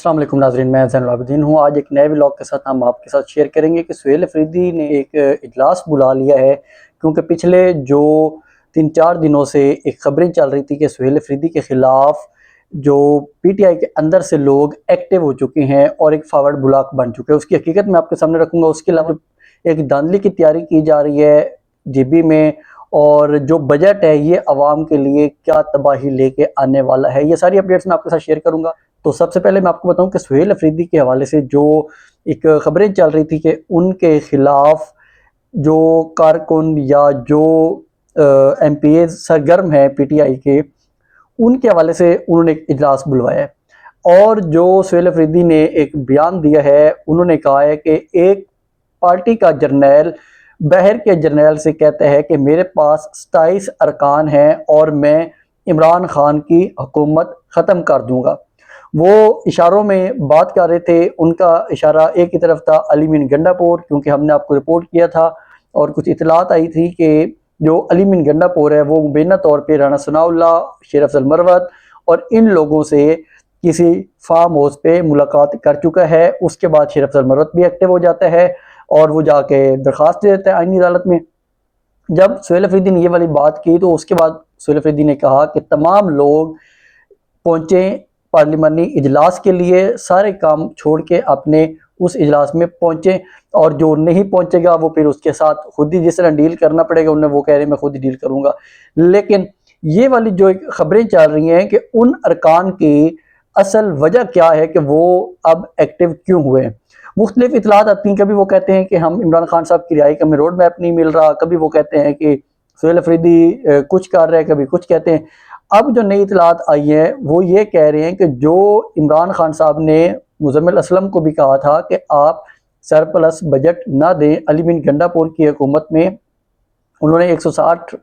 अस्सलाम वालेकुम नाज़रीन, मैं ज़ैनुल आबिदीन हूँ। आज एक नए व्लॉग के साथ हम आपके साथ शेयर करेंगे कि सुहेल अफरीदी ने एक इजलास बुला लिया है, क्योंकि पिछले जो 3-4 दिनों से एक खबरें चल रही थी कि सुहेल अफरीदी के ख़िलाफ़ जो पीटीआई के अंदर से लोग एक्टिव हो चुके हैं और एक फॉरवर्ड ब्लॉक बन चुके हैं। उसकी हकीकत मैं आपके सामने रखूँगा। उसके अलावा एक धांधली की तैयारी की जा रही है जीबी में, और जो बजट है ये आवाम के लिए क्या तबाही लेके आने वाला है, ये सारी अपडेट्स मैं आपके साथ शेयर करूँगा। तो सबसे पहले मैं आपको बताऊं कि सुहेल अफरीदी के हवाले से जो एक खबरें चल रही थी कि उनके खिलाफ जो कारकुन या जो एमपीए सरगर्म है पीटीआई के, उनके हवाले से उन्होंने एक इजलास बुलवाया है। और जो सुहेल अफरीदी ने एक बयान दिया है, उन्होंने कहा है कि एक पार्टी का जर्नैल बहर के जर्नैल से कहता है कि मेरे पास 27 अरकान हैं और मैं इमरान खान की हुकूमत ख़त्म कर दूंगा। वो इशारों में बात कर रहे थे। उनका इशारा एक ही तरफ था, अली मीन गंडापुर, क्योंकि हमने आपको रिपोर्ट किया था और कुछ इतलात आई थी कि जो अली मीन गंडापुर है वो मुबैना तौर पे राना सनाउल्लाह, शेर अफजल मरवत और इन लोगों से किसी फार्म हाउस पे मुलाकात कर चुका है। उसके बाद शेर अफजल मरवत भी एक्टिव हो जाता है और वो जाके दरख्वास्त दे देता है आईनी अदालत में। जब सुहेल अफरीदी ने ये वाली बात की तो उसके बाद सुहेल अफरीदी ने कहा कि तमाम लोग पहुंचे पार्लिमानी इजलास के लिए, सारे काम छोड़ के अपने उस इजलास में पहुंचे, और जो नहीं पहुंचेगा वो फिर उसके साथ खुद ही जिस तरह डील करना पड़ेगा, उन्हें वो कह रहे हैं मैं खुद ही डील करूंगा। लेकिन ये वाली जो एक खबरें चल रही हैं कि उन अरकान की असल वजह क्या है कि वो अब एक्टिव क्यों हुए। मुख्तलिफ इतलात आती हैं। कभी वो कहते हैं कि हम इमरान खान साहब की रिहाई का हमें रोड मैप नहीं मिल रहा, कभी वो कहते हैं कि सुहेल अफरीदी कुछ कर रहे हैं, कभी कुछ कहते हैं। अब जो नई इतलात आई है वो ये कह रहे हैं कि जो इमरान खान साहब ने मुजम्मिल असलम को भी कहा था कि आप सरप्लस बजट ना दें, अली बिन गंडापुर की हुकूमत में उन्होंने 160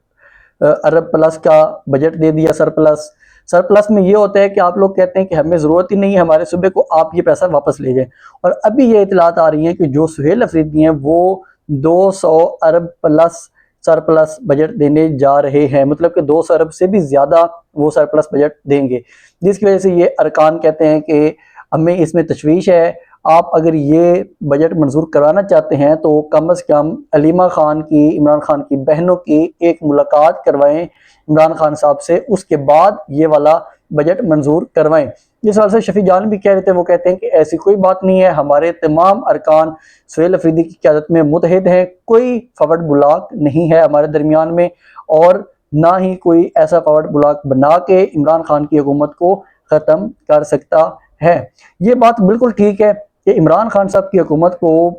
अरब प्लस का बजट दे दिया। सरप्लस सरप्लस में ये होता है कि आप लोग कहते हैं कि हमें ज़रूरत ही नहीं है हमारे सूबे को, आप ये पैसा वापस ले जाएं। और अभी ये इतलात आ रही हैं कि जो सुहेल अफरीदी हैं वो 200 अरब प्लस सरप्लस बजट देने जा रहे हैं, मतलब कि 200 अरब से भी ज़्यादा वो सरप्लस बजट देंगे, जिसकी वजह से ये अरकान कहते हैं कि हमें इसमें तशवीश है। आप अगर ये बजट मंजूर कराना चाहते हैं तो कम से कम अलीमा खान की, इमरान खान की बहनों की एक मुलाकात करवाएं इमरान खान साहब से, उसके बाद ये वाला बजट मंजूर करवाएं। इस हाल से शफी जान भी कह रहे थे, वो कहते हैं कि ऐसी कोई बात नहीं है, हमारे तमाम अरकान सुहेल अफरीदी की क़यादत में मुतहद हैं, कोई फॉरवर्ड ब्लॉक नहीं है हमारे दरमियान में, और ना ही कोई ऐसा फॉरवर्ड ब्लॉक बना के इमरान खान की हुकूमत को ख़त्म कर सकता है। ये बात बिल्कुल ठीक है कि इमरान खान साहब की हुकूमत को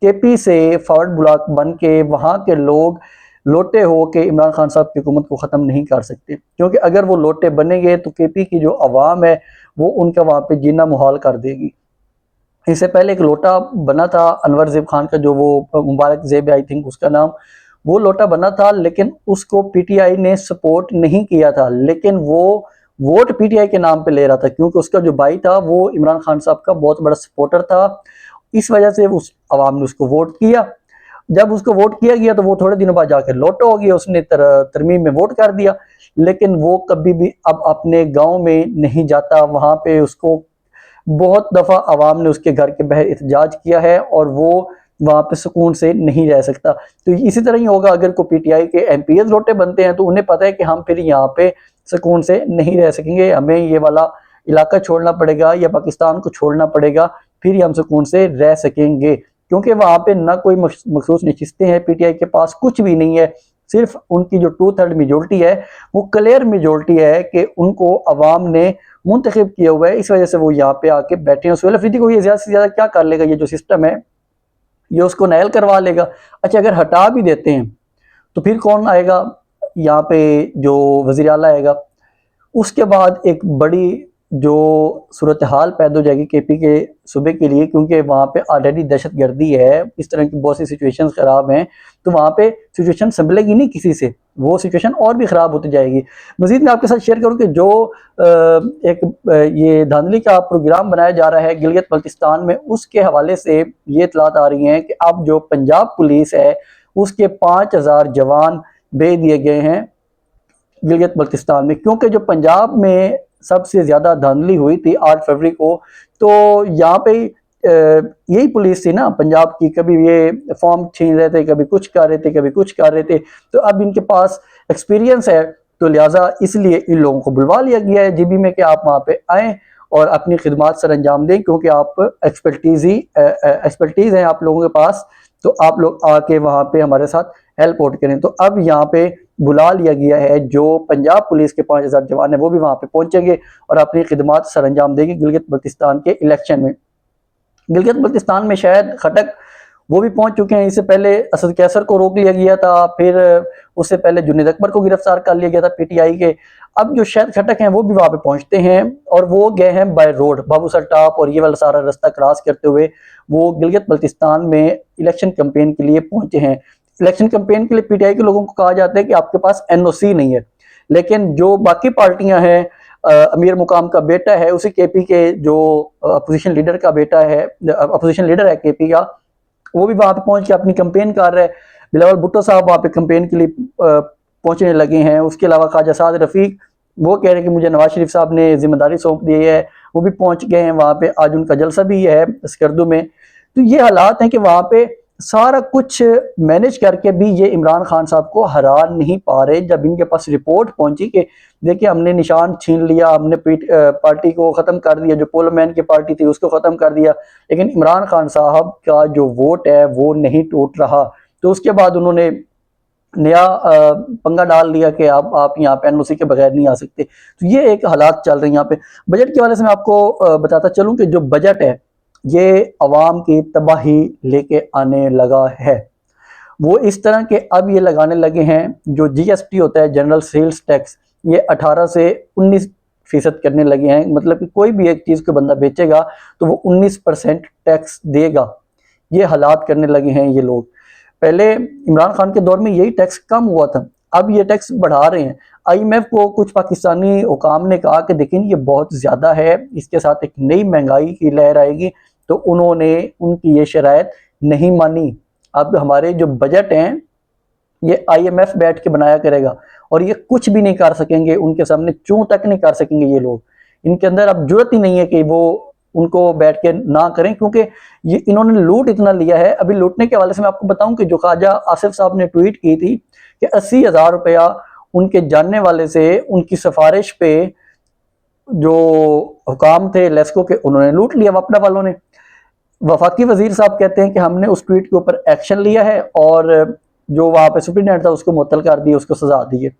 केपी से फॉरवर्ड ब्लॉक बन के वहाँ के लोग लोटे हो के इमरान खान साहब की हुकूमत को ख़त्म नहीं कर सकते, क्योंकि अगर वो लोटे बनेंगे तो केपी की जो आवाम है वो उनका वहाँ पे जीना मुहाल कर देगी। इससे पहले एक लोटा बना था अनवर ज़ेब खान का, जो वो मुबारक ज़ेब आई थिंक उसका नाम, वो लोटा बना था, लेकिन उसको पीटीआई ने सपोर्ट नहीं किया था, लेकिन वो वोट पीटीआई के नाम पे ले रहा था, क्योंकि उसका जो भाई था वो इमरान खान साहब का बहुत बड़ा सपोर्टर था। इस वजह से उस आवाम ने उसको वोट किया। जब उसको वोट किया गया तो वो थोड़े दिनों बाद जाकर लोटा हो गया, उसने तरमीम में वोट कर दिया, लेकिन वो कभी भी अब अपने गांव में नहीं जाता। वहां पे उसको बहुत दफ़ा आवाम ने उसके घर के बाहर एहतजाज किया है और वो वहाँ पे सुकून से नहीं रह सकता। तो इसी तरह ही होगा, अगर को पीटीआई के एमपीएस लोटे बनते हैं तो उन्हें पता है कि हम फिर यहाँ पे सुकून से नहीं रह सकेंगे, हमें ये वाला इलाका छोड़ना पड़ेगा या पाकिस्तान को छोड़ना पड़ेगा, फिर ही हम सुकून से रह सकेंगे, क्योंकि वहाँ पे ना कोई मखसूस नशिस्तें हैं, पीटीआई के पास कुछ भी नहीं है। सिर्फ उनकी जो 2/3 मेजोरिटी है वो क्लियर मेजोरिटी है कि उनको अवाम ने मुंतखब किया हुआ है, इस वजह से वो यहाँ पे आके बैठे हैं। सुहेल अफरीदी को ये ज़्यादा से ज़्यादा क्या कर लेगा, ये जो सिस्टम है ये उसको नायल करवा लेगा। अच्छा, अगर हटा भी देते हैं तो फिर कौन आएगा यहाँ पे, जो वज़ीर आला आएगा। उसके बाद एक बड़ी जो सूरत हाल पैदा हो जाएगी केपी के सूबे के लिए, क्योंकि वहाँ पे ऑलरेडी दहशत गर्दी है, इस तरह की बहुत सी सिचुएशंस ख़राब हैं, तो वहाँ पे सिचुएशन संभलेगी नहीं किसी से, वो सिचुएशन और भी ख़राब होती जाएगी। मज़ीद मैं आपके साथ शेयर करूँ कि जो ये धांधली का प्रोग्राम बनाया जा रहा है गिलगित बल्तिस्तान में, उसके हवाले से ये इतलात आ रही हैं कि अब जो पंजाब पुलिस है उसके 5000 जवान भेज दिए गए हैं गिलगित बल्तिस्तान में, क्योंकि जो पंजाब में सबसे ज़्यादा धांधली हुई थी 8 फरवरी को। तो यहाँ पे यही पुलिस थी ना पंजाब की, कभी ये फॉर्म छीन रहे थे, कभी कुछ कर रहे थे, कभी कुछ कर रहे थे। तो अब इनके पास एक्सपीरियंस है, तो लिहाजा इसलिए इन लोगों को बुलवा लिया गया है जीबी में कि आप वहाँ पे आएँ और अपनी खिदमत सर अंजाम दें, क्योंकि आप एक्सपर्टीज़ हैं आप लोगों के पास, तो आप लोग आके वहाँ पे हमारे साथ हेल्प आउट करें। तो अब यहाँ पे बुला लिया गया है, जो पंजाब पुलिस के 5000 जवान है वो भी वहाँ पे पहुंचेंगे और अपनी खिदमत सर अंजाम देंगे गिलगित बल्तिस्तान के इलेक्शन में। गिलगित बल्तिस्तान में शायद खटक वो भी पहुंच चुके हैं। इससे पहले असद कैसर को रोक लिया गया था, फिर उससे पहले जुनेद अकबर को गिरफ्तार कर लिया गया था पीटीआई के। अब जो शायद खटक हैं वो भी वहां पे पहुंचते हैं और वो गए हैं by road, Babu sir top और ये वाला सारा रास्ता क्रॉस करते हुए वो गिलगित बल्तिस्तान में इलेक्शन कैंपेन के लिए पहुंचे हैं। इलेक्शन कैंपेन के लिए पीटीआई के लोगों को कहा जाता है कि आपके पास एनओसी नहीं है, लेकिन जो बाकी पार्टियां हैं, अमीर मुकाम का बेटा है, उसी केपी के जो अपोजिशन लीडर का बेटा है, अपोजिशन लीडर है केपी का, वो भी वहां पे पहुंच के अपनी कैंपेन कर रहे हैं। बिलावल भुट्टो साहब वहां पे कैंपेन के लिए पहुंचने लगे हैं। उसके अलावा ख्वाजा साद रफीक वो कह रहे हैं कि मुझे नवाज शरीफ साहब ने जिम्मेदारी सौंप दी है, वो भी पहुंच गए हैं वहां पे। आज उनका जलसा भी है स्कर्दू में। तो ये हालात हैं कि वहां पे सारा कुछ मैनेज करके भी ये इमरान खान साहब को हरा नहीं पा रहे। जब इनके पास रिपोर्ट पहुंची कि देखिए हमने निशान छीन लिया, हमने पार्टी को ख़त्म कर दिया, जो पोलमैन की पार्टी थी उसको ख़त्म कर दिया, लेकिन इमरान खान साहब का जो वोट है वो नहीं टूट रहा। तो उसके बाद उन्होंने नया पंगा डाल दिया कि आप यहाँ पे एनओसी के बगैर नहीं आ सकते। तो ये एक हालात चल रहे हैं यहाँ पे। बजट के वाले से मैं आपको बताता चलूँ कि जो बजट है ये अवाम की तबाही लेके आने लगा है। वो इस तरह के अब ये लगाने लगे हैं, जो जीएसटी होता है जनरल सेल्स टैक्स, ये 18 से 19% करने लगे हैं। मतलब कि कोई भी एक चीज़ को बंदा बेचेगा तो वो 19% टैक्स देगा। ये हालात करने लगे हैं ये लोग। पहले इमरान खान के दौर में यही टैक्स कम हुआ था, अब ये टैक्स बढ़ा रहे हैं। आईएमएफ को कुछ पाकिस्तानी हुकाम ने कहा कि देखें ये बहुत ज़्यादा है, इसके साथ एक नई महंगाई की लहर आएगी, तो उन्होंने उनकी ये शराइत नहीं मानी। अब हमारे जो बजट हैं ये आईएमएफ बैठ के बनाया करेगा और ये कुछ भी नहीं कर सकेंगे, उनके सामने चूं तक नहीं कर सकेंगे ये लोग। इनके अंदर अब जरूरत ही नहीं है कि वो उनको बैठ के ना करें, क्योंकि ये इन्होंने लूट इतना लिया है। अभी लूटने के हवाले से मैं आपको बताऊं कि जो ख्वाजा आसिफ साहब ने ट्वीट की थी कि 80,000 रुपया उनके जानने वाले से उनकी सिफारिश पे जो हुकाम थे लेस्को के, उन्होंने लूट लिया वापडा वालों ने। वफाकी वजीर साहब कहते हैं कि हमने उस ट्वीट के ऊपर एक्शन लिया है और जो वहाँ पे सुप्रीडेंट था उसको मुअत्तल कर दिया, उसको सजा दी है।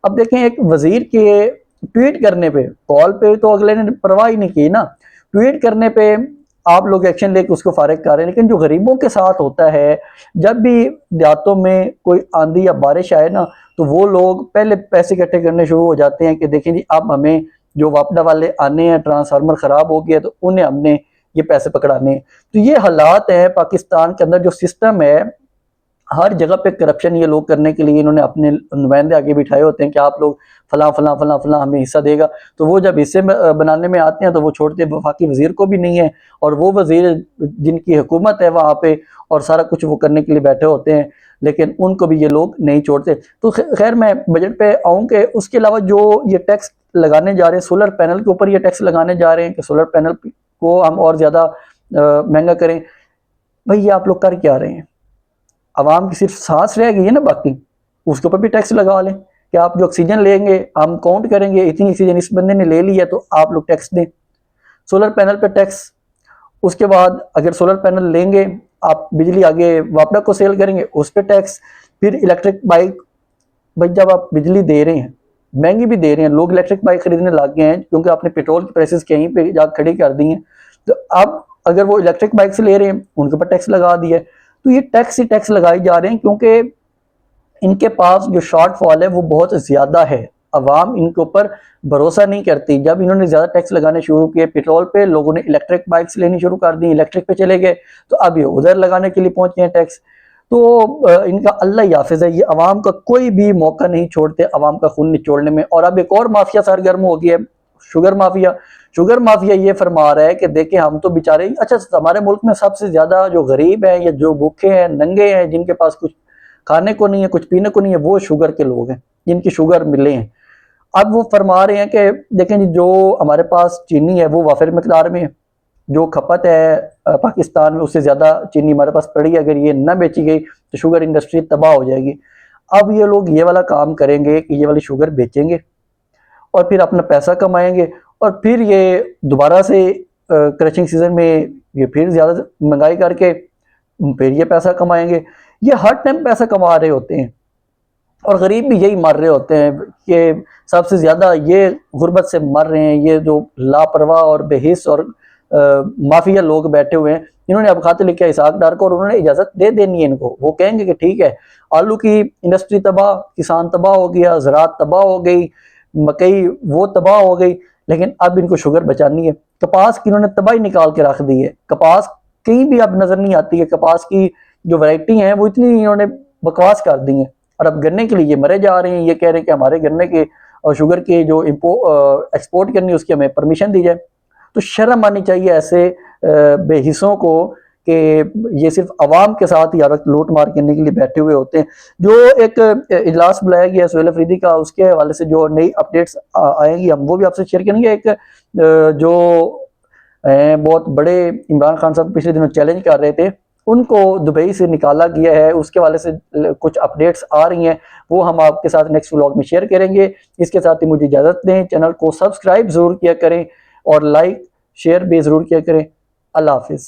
अब देखें एक वजीर के ट्वीट करने पे, कॉल पे तो अगले ने परवाह ही नहीं की ना, ट्वीट करने पे आप लोग एक्शन लेके उसको फारिग कर रहे हैं। लेकिन जो गरीबों के साथ होता है, जब भी देहातों में कोई आंधी या बारिश आए ना, तो वो लोग पहले पैसे इकट्ठे करने शुरू हो जाते हैं कि देखें जी अब हमें जो वापडा वाले आने हैं, ट्रांसफार्मर ख़राब हो गया तो उन्हें हमने ये पैसे पकड़ाने। तो ये हालात हैं पाकिस्तान के अंदर। जो सिस्टम है हर जगह पे करप्शन ये लोग करने के लिए इन्होंने अपने नुमाइंदे आगे बिठाए होते हैं कि आप लोग फला फला फला फला हमें हिस्सा देगा। तो वो जब हिस्से बनाने में आते हैं तो वो छोड़ते वफाकी वजीर को भी नहीं है, और वो वजीर जिनकी हुकूमत है वहाँ पे और सारा कुछ वो करने के लिए बैठे होते हैं, लेकिन उनको भी ये लोग नहीं छोड़ते। तो खैर मैं बजट पे आऊँ कि उसके अलावा जो ये टैक्स लगाने जा रहे हैं, सोलर पैनल के ऊपर ये टैक्स लगाने जा रहे हैं कि सोलर पैनल को हम और ज़्यादा महंगा करें। भाई ये आप लोग कर क्या रहे हैं? आवाम की सिर्फ सांस रह गई है ना, बाकी उसके ऊपर भी टैक्स लगा लें कि आप जो ऑक्सीजन लेंगे हम काउंट करेंगे, इतनी ऑक्सीजन इस बंदे ने ले ली है तो आप लोग टैक्स दें। सोलर पैनल पे टैक्स, उसके बाद अगर सोलर पैनल लेंगे आप बिजली आगे वापडा को सेल करेंगे उस पर टैक्स। फिर इलेक्ट्रिक बाइक, भाई जब आप बिजली दे रहे हैं, महंगी भी दे रहे हैं, लोग इलेक्ट्रिक बाइक खरीदने लग गए हैं क्योंकि आपने पेट्रोल की प्राइसेस कहीं पे जा खड़ी कर दी हैं। तो अब अगर वो इलेक्ट्रिक बाइक से ले रहे हैं उनके ऊपर टैक्स लगा दिया। तो ये टैक्स ही टैक्स लगाए जा रहे हैं क्योंकि इनके पास जो शॉर्टफॉल है वो बहुत ज़्यादा है। अवाम इनके ऊपर भरोसा नहीं करती। जब इन्होंने ज़्यादा टैक्स लगाने शुरू किए पेट्रोल पे, लोगों ने इलेक्ट्रिक बाइक्स लेनी शुरू कर दी, इलेक्ट्रिक पे चले गए, तो अब ये उधर लगाने के लिए पहुंच गए टैक्स। तो इनका अल्लाह ही हाफिज है, ये अवाम का कोई भी मौका नहीं छोड़ते अवाम का खून निचोड़ने में। और अब एक और माफिया सरगर्म हो गया है, शुगर माफिया। शुगर माफिया ये फरमा रहा है कि देखें हम तो बेचारे, अच्छा हमारे मुल्क में सबसे ज्यादा जो गरीब हैं या जो भूखे हैं, नंगे हैं, जिनके पास कुछ खाने को नहीं है, कुछ पीने को नहीं है, वो शुगर के लोग हैं जिनकी शुगर मिले हैं। अब वो फरमा रहे हैं कि देखें जी, जो हमारे पास चीनी है वो वाफिर मकदार में है, जो खपत है पाकिस्तान में उससे ज़्यादा चीनी हमारे पास पड़ी है, अगर ये न बेची गई तो शुगर इंडस्ट्री तबाह हो जाएगी। अब ये लोग ये वाला काम करेंगे कि ये वाली शुगर बेचेंगे और फिर अपना पैसा कमाएंगे, और फिर ये दोबारा से क्रशिंग सीजन में ये फिर ज़्यादा महंगाई करके फिर ये पैसा कमाएंगे। ये हर टाइम पैसा कमा रहे होते हैं और गरीब भी यही मर रहे होते हैं कि सबसे ज़्यादा ये गुर्बत से मर रहे हैं, ये जो लापरवाह और बेहिस और माफिया लोग बैठे हुए हैं। इन्होंने अब खाते लिखा इसाक डार को और उन्होंने इजाज़त दे देनी है इनको। वो कहेंगे कि ठीक है, आलू की इंडस्ट्री तबाह, किसान तबाह हो गया, ज़राअत तबाह हो गई, मकई वो तबाह हो गई, लेकिन अब इनको शुगर बचानी है। कपास की इन्होंने तबाही निकाल के रख दी है, कपास कहीं भी अब नज़र नहीं आती है। कपास की जो वैरायटी है वो इतनी इन्होंने बकवास कर दी है, और अब गन्ने के लिए ये मरे जा रहे हैं। ये कह रहे हैं कि हमारे गन्ने के और शुगर के जो एक्सपोर्ट करनी है उसकी हमें परमिशन दी जाए। तो शर्म आनी चाहिए ऐसे बेहिस्सों को कि ये सिर्फ आवाम के साथ ही हर वक्त लूट मार करने के लिए बैठे हुए होते हैं। जो एक इजलास बुलाया गया सुहेल अफरीदी का, उसके हवाले से जो नई अपडेट्स आएंगी हम वो भी आपसे शेयर करेंगे। एक जो बहुत बड़े इमरान खान साहब पिछले दिनों चैलेंज कर रहे थे, उनको दुबई से निकाला गया है, उसके वाले से कुछ अपडेट्स आ रही हैं, वो हम आपके साथ नेक्स्ट व्लॉग में शेयर करेंगे। इसके साथ ही मुझे इजाज़त दें, चैनल को सब्सक्राइब ज़रूर किया करें और लाइक शेयर भी ज़रूर किया करें। अल्लाह हाफिज़।